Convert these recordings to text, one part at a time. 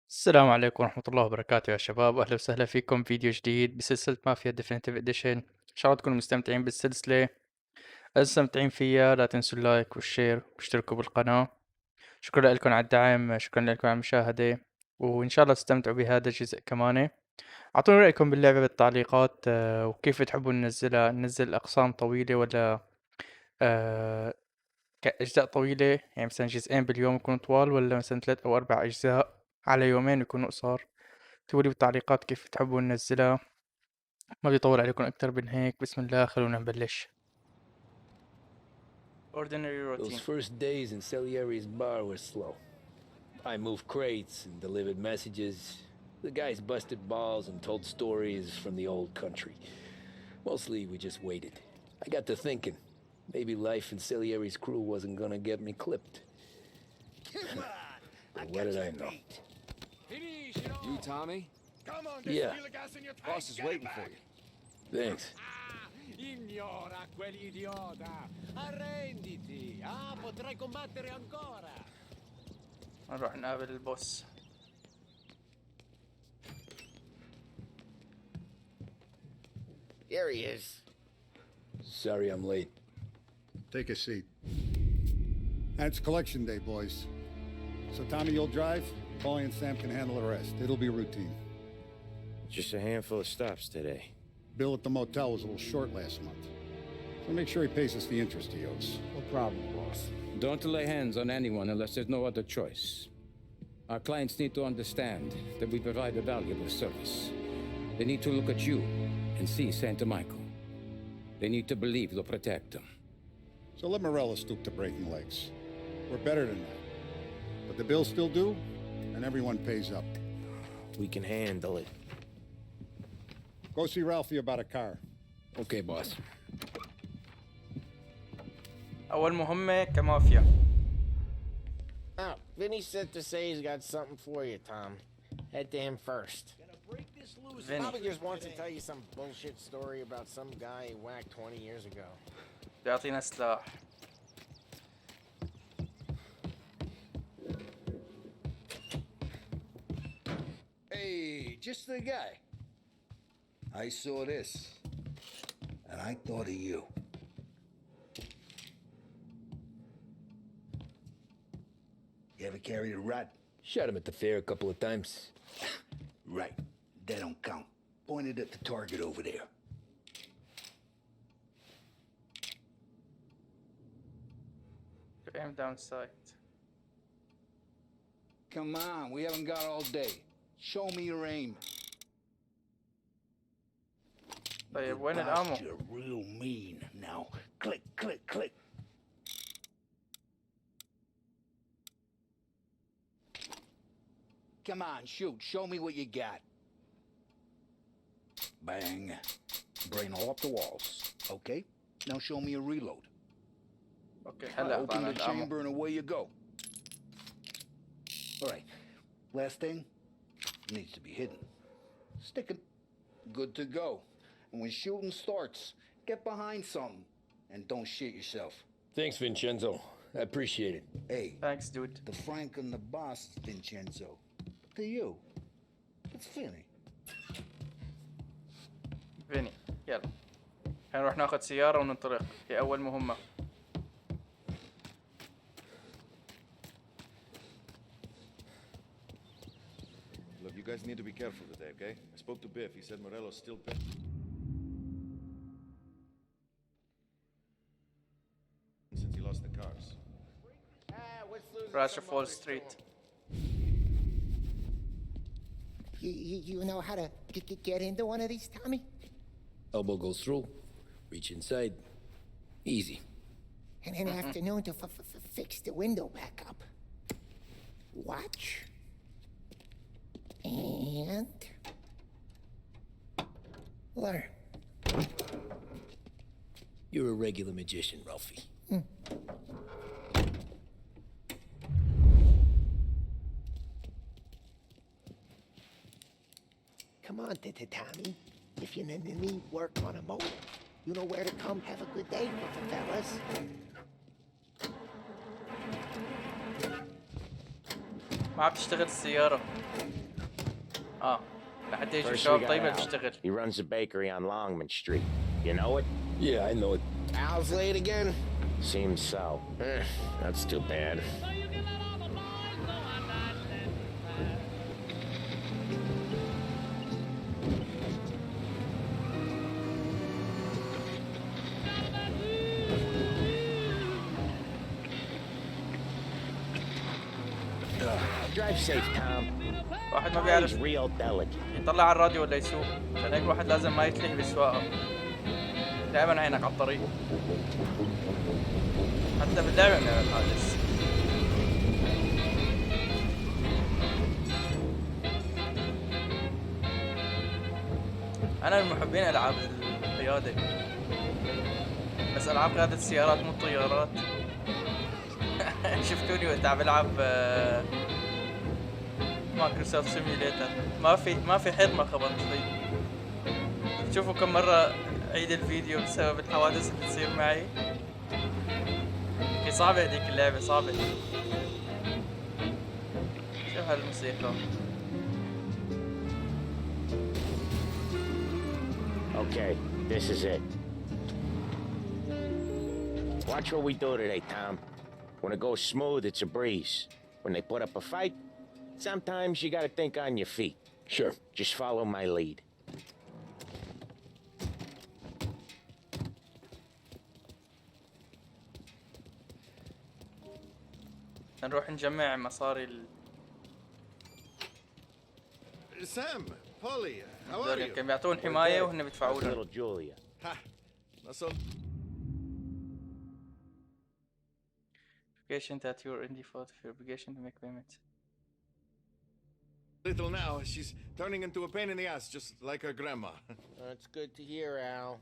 السلام عليكم ورحمة الله وبركاته يا شباب، أهلا وسهلا فيكم فيديو جديد بسلسلة مافيا ديفنايتف ايديشن. إن شاء الله تكونوا مستمتعين بالسلسلة. مستمتعين فيها، لا تنسوا اللايك والشير واشتركوا بالقناة. شكرا لكم على الدعم، شكرا لكم على المشاهدة، وإن شاء الله تستمتعوا بهذا الجزء كمان. أعطوني رأيكم باللعبة بالتعليقات، وكيف تحبوا ننزلها، ننزل أقسام طويلة ولا آه، كأجزاء طويلة، يعني مثلا جزئين باليوم يكونوا طوال، ولا مثلا 3 أو 4 أجزاء على يومين يكونوا قصار. اكتبوا لي بالتعليقات كيف تحبوا ننزلها. ما بيطول عليكم أكتر من هيك، بسم الله خلونا نبلش. Ordinary Those routine. first days in Salieri's bar were slow. I moved crates and delivered messages. The guys busted balls and told stories from the old country. Mostly we just waited. I got to thinking, maybe life in Salieri's crew wasn't gonna get me clipped. But what did I know? You, Tommy? Yeah. Boss is waiting for you. Thanks. Ignora quell'idiota! Arrenditi! Ah, potrai combattere ancora! نروح نقابل البوس. Here he is. Sorry I'm late. Take a seat. And it's collection day, boys. So Tommy, you'll drive. Paulie and Sam can handle the rest. It'll be routine. Just a handful of stops today. Bill at the motel was a little short last month. So make sure he pays us the interest he owes. No problem, boss. Don't lay hands on anyone unless there's no other choice. Our clients need to understand that we provide a valuable service. They need to look at you and see Santa Michael. They need to believe you'll protect them. So let Morella stoop to breaking legs. We're better than that. But the bill's still due, and everyone pays up. We can handle it. Go see Ralphie about a car. Okay, boss. أول مهمة كمافيا. Oh, Vinny sent to say he's got something for you, Tom. Head to him first. Vinny. Probably just wants to tell you some bullshit story about some guy he whacked 20 years ago. بيعطينا سلاح. Hey, just the guy. I saw this, and I thought of you. You ever carried a rat? Shot him at the fair a couple of times. Right. That don't count. Pointed at the target over there. Aim down sight. Come on, we haven't got all day. Show me your aim. طيب وين Boss, الأمو؟ you're real mean. Now, click, click, click. Come on, shoot. Show me what you got. Bang. Brain all up the walls. Okay? Now show me a reload. أوكي هلا Open أعطانا the الأمو. chamber and away you go. All right. Last thing needs to be hidden. Stick it. Good to go. And when shooting starts, get behind something and don't shit yourself. Thanks, Vincenzo. I appreciate it. Hey, Thanks dude. the Frank and the boss, Vincenzo. To you. It's Finny. فيني يلا. هنروح ناخذ سيارة وننطلق. هي أول مهمة. Look, you guys need to be careful today, okay? I spoke to Biff. He said Morello's still since he lost the cars. What's losing Russia some Fall other Street. soul? You know how to get into one of these, Tommy? Elbow goes through. Reach inside. Easy. And an afternoon to fix the window back up. Watch. And... learn. You're a regular magician, Ralphie. Come on, Tommy. If you need work on a motor, you know where to come. Have a good day with the fellas. ما عم تشتغل السيارة. لحتى يجي First we شباب got طيبة Al. تشتغل. He runs a bakery on Longman Street. You know it? Yeah, I know it. Al's late again? Seems so. That's too bad. Drive safe, Tom. واحد ما He's بيعرف real delicate. يطلع على الراديو ولا يسوق، عشان هيك الواحد لازم ما يتلهي بالسواقة. دائما عينك على الطريق. حتى باللعبة بنعمل حادث. أنا من محبين ألعاب القيادة، بس ألعاب قيادة السيارات مو الطيارات. شفتوني وقت عم بلعب مايكروسوفت سيميوليتر، ما في حيط ما خبطت فيه. شوفوا كم مرة عيد الفيديو بسبب الحوادث اللي تصير معي. هي صعبة هذيك اللعبة، صعبة. شوف هالموسيقى. Okay, this is it. Watch what we do today, Tom. When it goes smooth, it's a breeze. When they put up a fight, sometimes you gotta think on your feet. Sure. Just follow my lead. نروح نجمع مصاري Sam, Polly, how are دول you? كانوا بيعطون حماية وهن بيدفعوا How's لهم. little Julia? Ha! Not so Obligation that you're in default of your obligation to make payments. little now. She's turning into a pain in the ass, just like her grandma. That's good to hear, Al.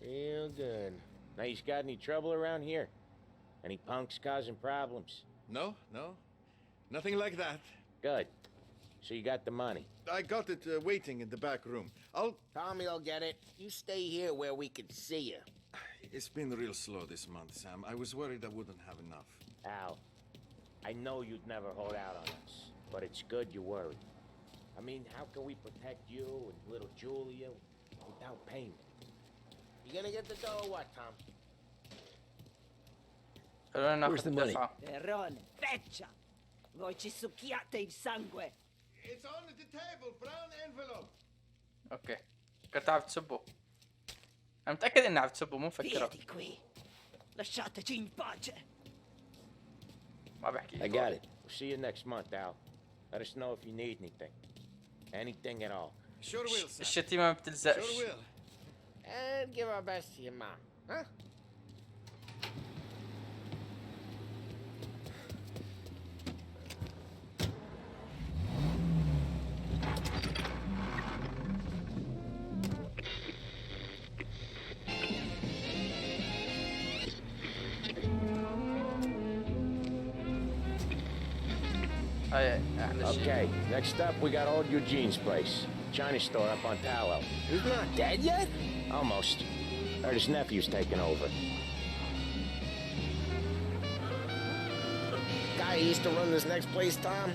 Real good. Now, you got any trouble around here? Any punks causing problems? No, no. Nothing like that. Good. So you got the money. I got it waiting in the back room. Tommy'll get it. You stay here where we can see you. It's been real slow this month, Sam. I was worried I wouldn't have enough. Al, I know you'd never hold out on us, but it's good you worried. I mean, how can we protect you and little Julia without payment? You gonna get the dough or what, Tom? خلونا ناخذ Where's the money? الدفعة. Terrone, feccia! Voi ci succhiate il sangue! It's on the table, brown envelope. اوكي. كنت عم تسبه. انا متأكد اني عم تسبه، مو مفكره. Via di qui! Lasciateci in pace! ما بحكي. I got it. We'll see you next month, Al. Let us know if you need anything. Anything at all. Sure will, Sam. الشتيمة ما بتلزقش. Sure will. And give our best to your mom, huh? هاي احلى شيء. Okay, next up we got old Eugene's place. China store up on Tallow. He's not dead yet? Almost. Heard his nephew's taking over. Guy who used to run this next place, Tom?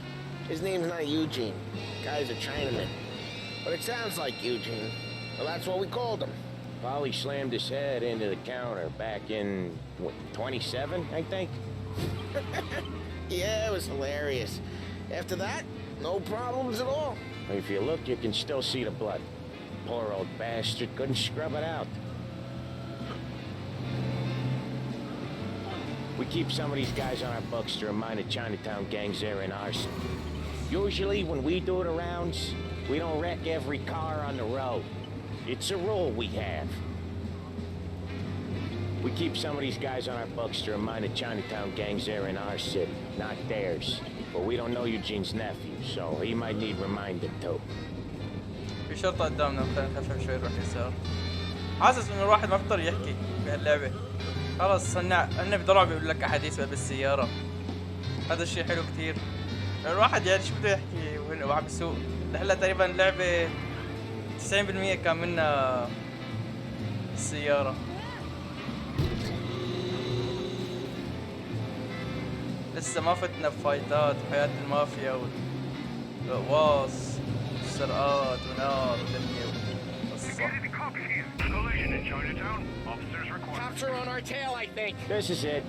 His name's not Eugene. Guy's a Chinaman. But it sounds like Eugene. Well, that's what we called him. Polly slammed his head into the counter back in, what, 27, I think? Yeah, it was hilarious. After that, no problems at all. If you look, you can still see the blood. Poor old bastard couldn't scrub it out. We keep some of these guys on our books to remind the Chinatown gangs they're in arson. Usually when we do the rounds, we don't wreck every car on the road. It's a rule we have. We keep some of these guys on our books to remind the Chinatown gangs they're in our city, not theirs. But we don't know Eugene's nephew, so he might need reminding too. في شرطة قدامنا، خلينا نخفف شوي نروح يسار. حاسس انه الواحد ما بيقدر يحكي بهاللعبة. خلص هن بضلوا بيقول لك احد يسبق بالسيارة. هذا الشيء حلو كتير. الواحد يعني شو بده يحكي وعم يسوق. لهلا تقريبا اللعبة 90% كان منها السيارة. لسه ما فتنا بفايتات وحياة المافيا والرقواص سرقات ونار ودنيا وقصة. Cops are on our tail, I think. This is it.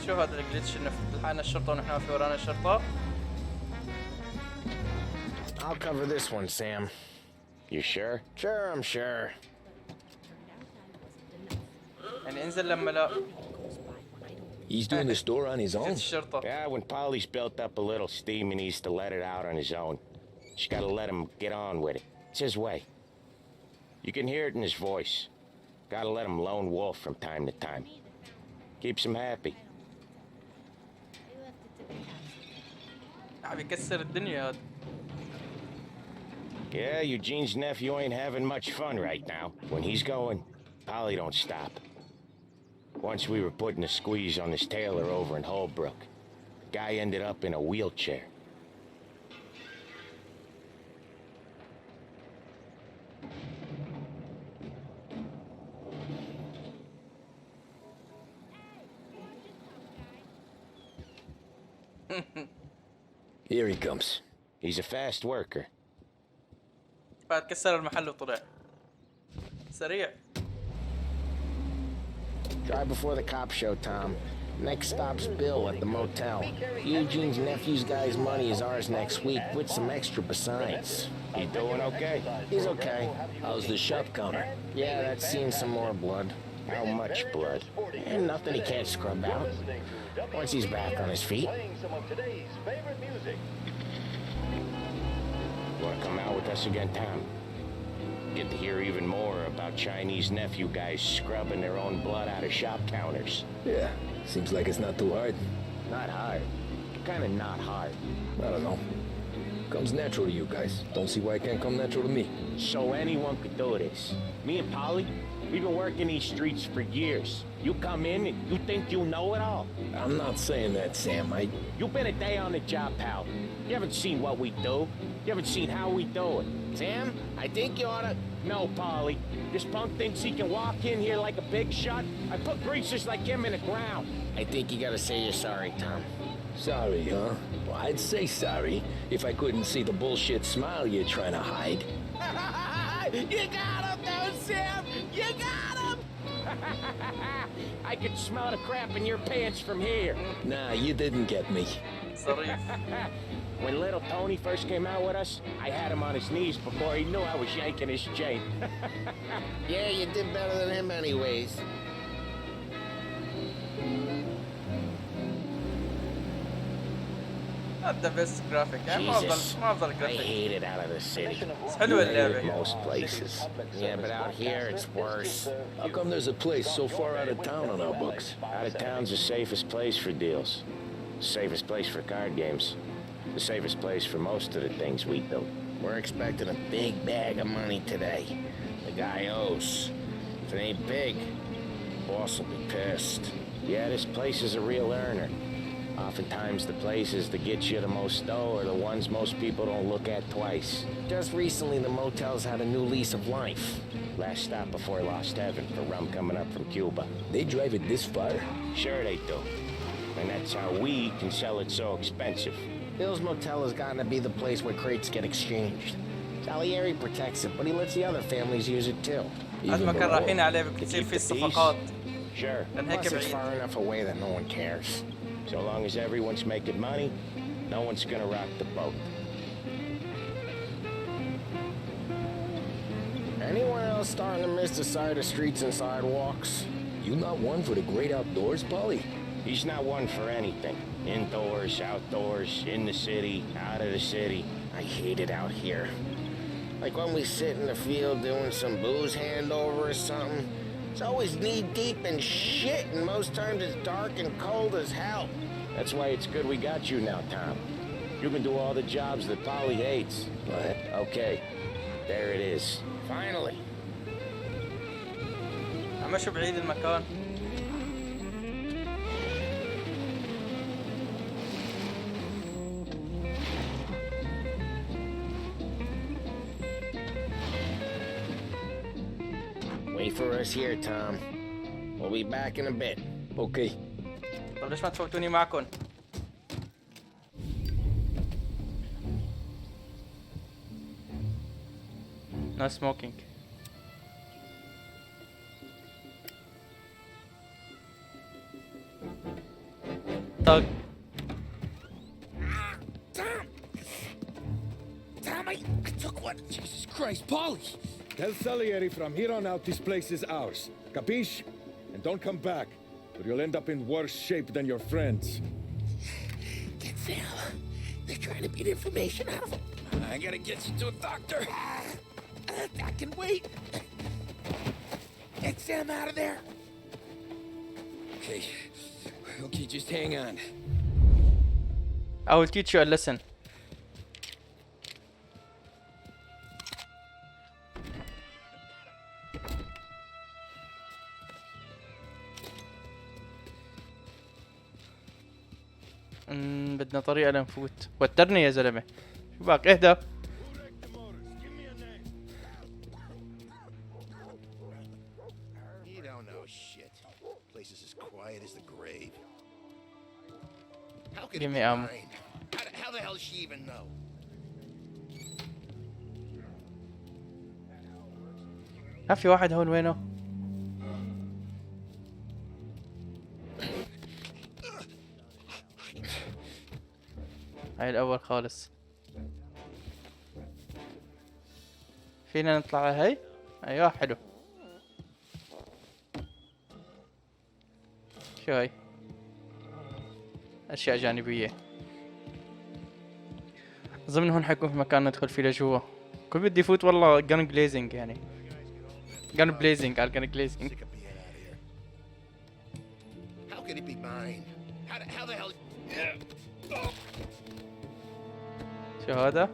شو هذا الجلتش انه لحقنا الشرطة ونحن واقفين ورانا الشرطة؟ I'll cover this one, Sam. You sure? Sure, I'm sure. يعني انزل لما لا He's doing this door on his جت own? الشرطة. Yeah, when Polly's built up a little steam, he needs to let it out on his own. Just gotta let him get on with it. It's his way. You can hear it in his voice. Gotta let him lone wolf from time to time. Keeps him happy. عم يكسر الدنيا هذا. Yeah, Eugene's nephew ain't having much fun right now. When he's going, Polly don't stop. Once we were putting a squeeze on this tailor over in Holbrook. Guy ended up in a wheelchair. Here he comes. He's a fast worker. بعد كسر المحل وطلع. سريع. Drive before the cops show, Tom. Next stop's Bill at the motel. Eugene's nephew's guy's money is ours next week, with some extra besides. He doing okay? He's okay. How's the shop counter? Yeah, that's seen some more blood. How much blood? And nothing he can't scrub out. Once he's back on his feet. You wanna come out with us again, Tom? Get to hear even more about Chinese nephew guys scrubbing their own blood out of shop counters. Yeah, seems like it's not too hard. Not hard. Kinda not hard. I don't know. Comes natural to you guys. Don't see why it can't come natural to me. So anyone could do this. Me and Polly, we've been working these streets for years. You come in and you think you know it all. I'm not saying that, Sam. You've been a day on the job, pal. You haven't seen what we do. You haven't seen how we do it. Sam, I think you oughta... No, Polly. This punk thinks he can walk in here like a big shot. I put greasers like him in the ground. I think you gotta say you're sorry, Tom. Sorry, huh? Well, I'd say sorry if I couldn't see the bullshit smile you're trying to hide. You got him, though, Sam! You got him! I could smell the crap in your pants from here. Nah, you didn't get me. صريح. When little Tony first came out with us, I had him on his knees before he knew I was yanking his chain. Yeah, you did better than him anyways. هذا بس جرافيك يعني ما افضل I جرافيك. hate it out of the city. بس حلوة اللعبة. Most places. Yeah, but out here it's worse. How come there's a place so far out of town on our books? Out of town's the safest place for deals. Safest place for card games. The safest place for most of the things we do. We're expecting a big bag of money today. The guy owes. If it ain't big, boss will be pissed. Yeah, this place is a real earner. Oftentimes the places that get you the most dough are the ones most people don't look at twice. Just recently, the motel's had a new lease of life. Last stop before Lost Heaven for rum coming up from Cuba. They drive it this far? Sure they do. And that's how we can sell it so expensive. Bill's motel has gotten to be the place where crates get exchanged. Salieri protects it, but he lets the other families use it too. هذا ما كان رايحين عليه بكثير في الصفقات. Sure. لأن هيك Plus, it's بعيد. far enough away that no one cares. So long as everyone's making money, no one's gonna rock the boat. Anyone else starting to miss the sight of streets and sidewalks? You not one for the great outdoors, Polly? He's not one for anything. Indoors, outdoors, in the city, out of the city. I hate it out here. Like when we sit in the field doing some booze handover or something. It's always knee-deep in shit, and most times it's dark and cold as hell. That's why it's good we got you now, Tom. You can do all the jobs that Polly hates. What? Okay, there it is. Finally. عم شو بعيد المكان. Wait for us here, Tom. We'll be back in a bit. Okay. طب ليش ما تفوتوني معكم؟ No smoking. طق. Tommy, I took one. Jesus Christ, Polly! Tell Salieri from here on out this place is ours. Capiche? And don't come back, or you'll end up in worse shape than your friends. Tensau, they're trying to beat information out of him. I gotta get you to a doctor. I can wait. Get Sam out of there. Okay. Okay, just hang on. I will teach you a lesson. بدنا طريقة لنفوت. وترني يا زلمة. شو باك اهدى. You don't know shit. Place is as quiet as the grave. How could Give it me be ammo. mine? How the hell does she even know? ها في واحد هون وينه؟ هاي الأول خالص. فينا نطلع على هاي؟ أيوة حلو. شو هاي؟ أشياء جانبية. أظن هون حيكون في مكان ندخل فيه لجوا. كل بدي فوت والله gun blazing يعني. gun blazing على gun blazing. Sick of being out here. How could it be mine? How the hell? شو هذا؟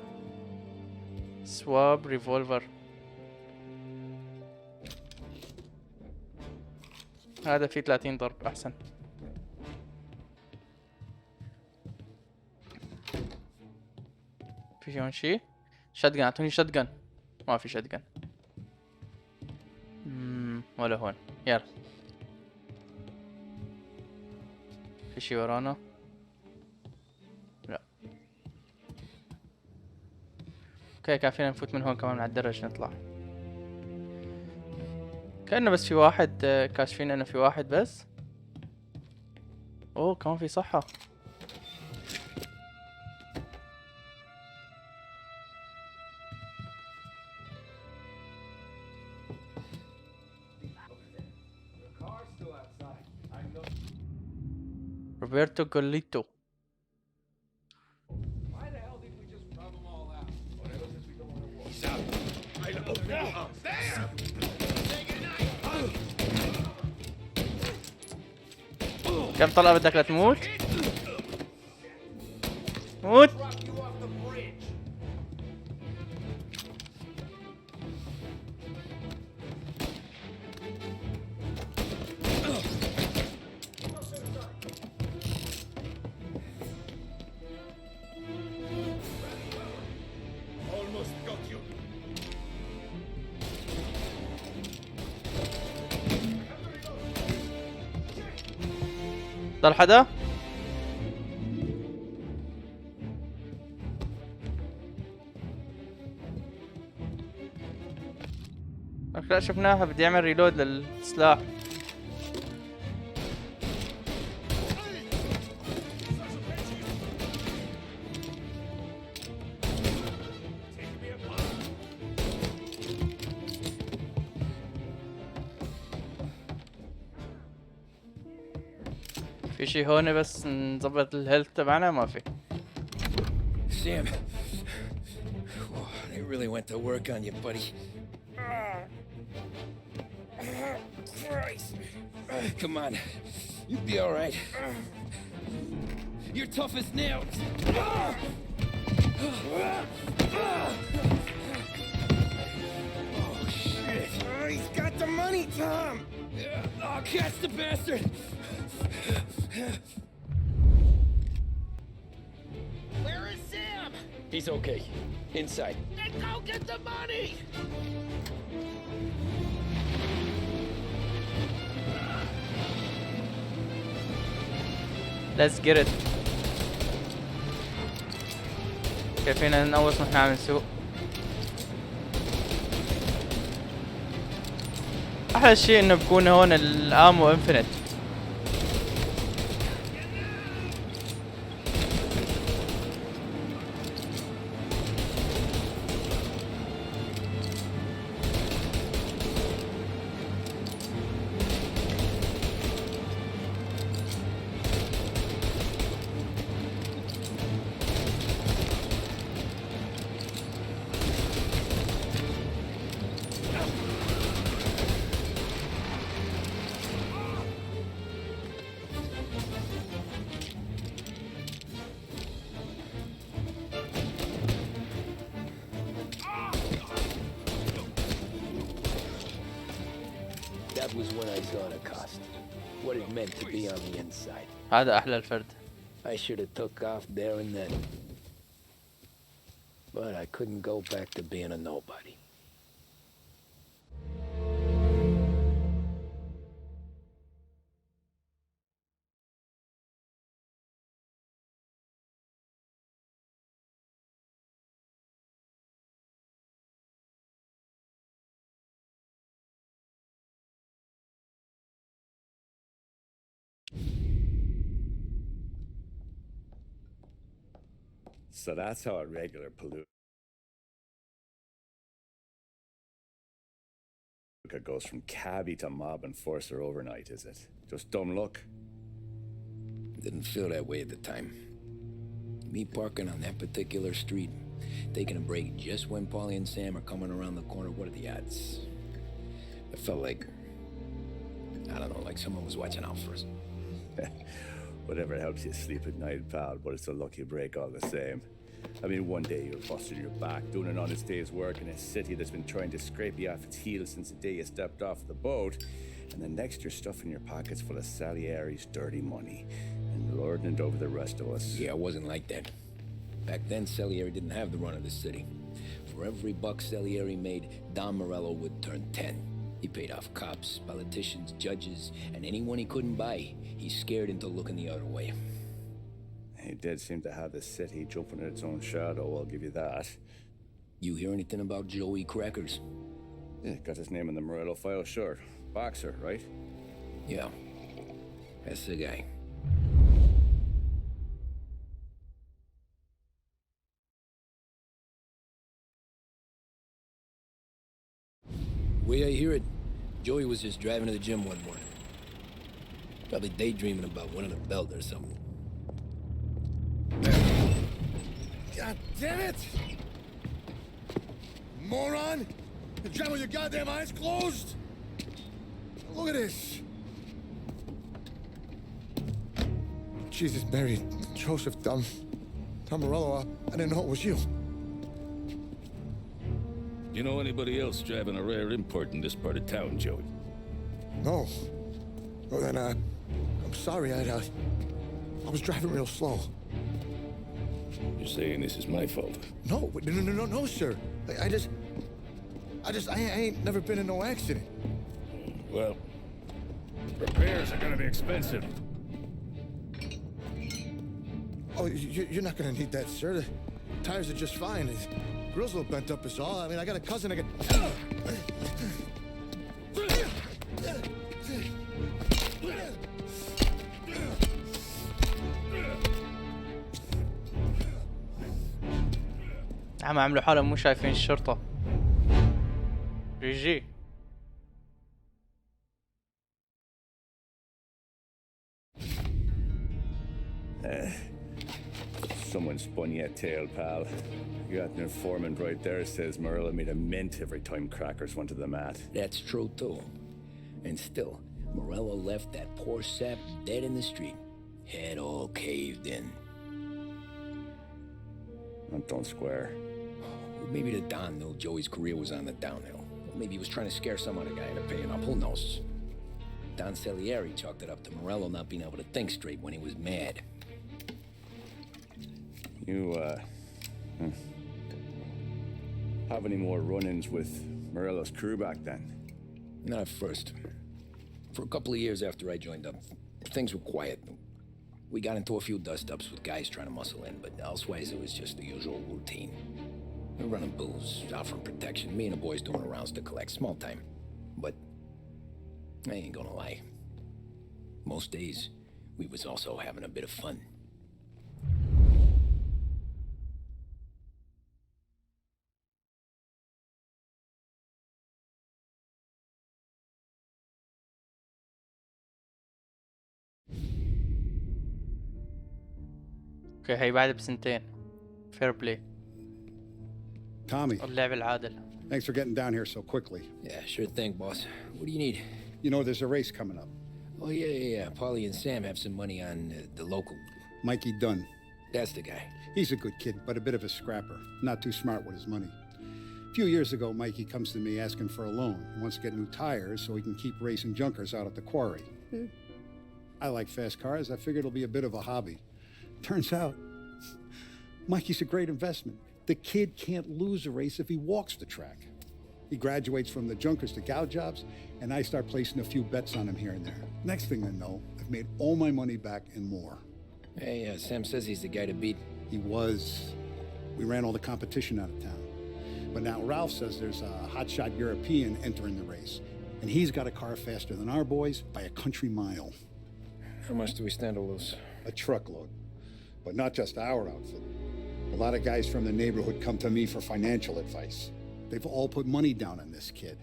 سواب ريفولفر. هذا فيه 30 ضرب أحسن. في هون شي؟ شتغن، اعطوني شتغن. ما في شتغن. ولا هون. يلا. في شي ورانا؟ لا. اوكي كان فينا نفوت من هون كمان على الدرج نطلع. كأنه بس في واحد كاشفين انه في واحد بس. اوه كمان في صحة. روبرتو جوليتو. كم طلقة بدك لتموت؟ موت. ضل حدا؟ لا شفناها بدي اعمل ريلود للسلاح. في شي هون بس نظبط الهيلث تبعنا؟ ما في. Sam, whoa, they really went to work on you, buddy. Christ. Come on, you'll be all right. You're tough as nails. Oh, shit. Oh, he's got the money, Tom. Oh, catch the bastard. Where is Sam? He's okay. Inside. Then go get the money. Let's get it. كيف فينا نقوص ونحن عم نسوق؟ واحلى شيء انه بكون هون الامو انفينيت. That was when I saw the cost. What it meant to be on the inside. هذا احلى الفرد. I should have took off there and then. But I couldn't go back to being a nobody. So that's how a regular palooka goes from cabbie to mob enforcer overnight, is it? Just dumb luck? Didn't feel that way at the time. Me parking on that particular street, taking a break just when Paulie and Sam are coming around the corner, what are the odds? It felt like, I don't know, like someone was watching out for us. Whatever helps you sleep at night, pal, but it's a lucky break all the same. I mean, one day you're busting your back, doing an honest day's work in a city that's been trying to scrape you off its heels since the day you stepped off the boat, and the next you're stuffing your pockets full of Salieri's dirty money and lording it over the rest of us. Yeah, it wasn't like that. Back then, Salieri didn't have the run of the city. For every buck Salieri made, Don Morello would turn 10. He paid off cops, politicians, judges, and anyone he couldn't buy, he scared into looking the other way. He did seem to have the city jumping in its own shadow, I'll give you that. You hear anything about Joey Crackers? Yeah, got his name in the Morello file, sure. Boxer, right? Yeah, that's the guy. Way I hear it, Joey was just driving to the gym one morning. Probably daydreaming about winning a belt or something. God damn it! Moron! You're driving with your goddamn eyes closed? Look at this! Jesus, Mary, Joseph, Tom Morello, I didn't know it was you. You know anybody else driving a rare import in this part of town, Joey? No. Well then, I'm sorry, I was driving real slow. You're saying this is my fault? No, no, sir. I ain't never been in no accident. Well, repairs are gonna be expensive. Oh, you're not gonna need that, sir. The tires are just fine. The grill's a little bent up is all. I mean, I got a cousin I can... عم عملوا حالهم مو شايفين الشرطة. جي Someone spun you a tail, pal. You got an informant right there says Morello made a mint every time Crackers went to the mat. That's true, too. And still, Morello left that poor sap dead in the street. Head all caved in. Don't square. Maybe the Don knew Joey's career was on the downhill. Maybe he was trying to scare some other guy into paying up. Who knows? Don Salieri chalked it up to Morello not being able to think straight when he was mad. You, have any more run-ins with Morello's crew back then? Not at first. For a couple of years after I joined up, things were quiet. We got into a few dust-ups with guys trying to muscle in, but elsewise it was just the usual routine. We're running booze, offering protection, me and the boys doing rounds to collect, small time. But I ain't gonna lie. Most days, we was also having a bit of fun. اوكي هي بعد بسنتين. فير بلاي. Tommy, اللعب العادل. thanks for getting down here so quickly. Yeah, sure thing, boss. What do you need? You know, there's a race coming up. Oh, yeah. Polly and Sam have some money on the local. Mikey Dunn. That's the guy. He's a good kid, but a bit of a scrapper. Not too smart with his money. A few years ago, Mikey comes to me asking for a loan. He wants to get new tires so he can keep racing junkers out at the quarry. I like fast cars. I figured it'll be a bit of a hobby. Turns out, Mikey's a great investment. The kid can't lose a race if he walks the track. He graduates from the junkers to gal jobs, and I start placing a few bets on him here and there. Next thing I know, I've made all my money back and more. Hey, Sam says he's the guy to beat. He was. We ran all the competition out of town. But now Ralph says there's a hotshot European entering the race, and he's got a car faster than our boys by a country mile. How much do we stand to lose? A truckload. But not just our outfit. A lot of guys from the neighborhood come to me for financial advice. They've all put money down on this kid.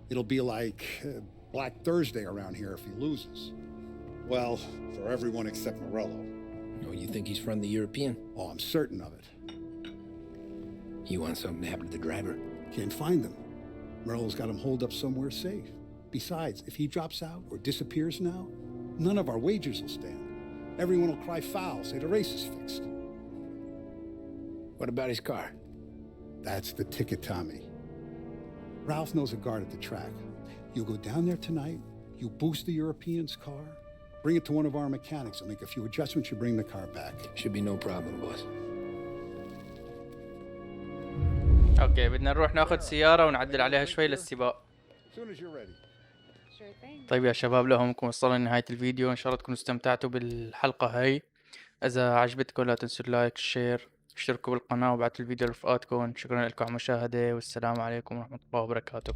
It'll be like Black Thursday around here if he loses. Well, for everyone except Morello. Oh, you think he's from the European? Oh, I'm certain of it. You want something to happen to the driver? Can't find him. Morello's got him holed up somewhere safe. Besides, if he drops out or disappears now, none of our wagers will stand. Everyone will cry foul, say the race is fixed. What about his car? That's the ticket, Tommy. Ralph knows a guard at the track. You go down there tonight, you boost the European's car, bring it to one of our mechanics, and make a few adjustments, you bring the car back. Should be no problem, boss. اوكي بدنا نروح ناخذ سيارة ونعدل عليها شوي للسباق. As soon as you're ready. طيب يا شباب لهمكم وصلنا لنهاية الفيديو، ان شاء الله تكونوا استمتعتوا بالحلقة هاي. اذا عجبتكم لا تنسوا اللايك، الشير، اشتركوا بالقناة وابعتوا الفيديو لرفقاتكم. شكرا لكم على المشاهدة والسلام عليكم ورحمة الله وبركاته.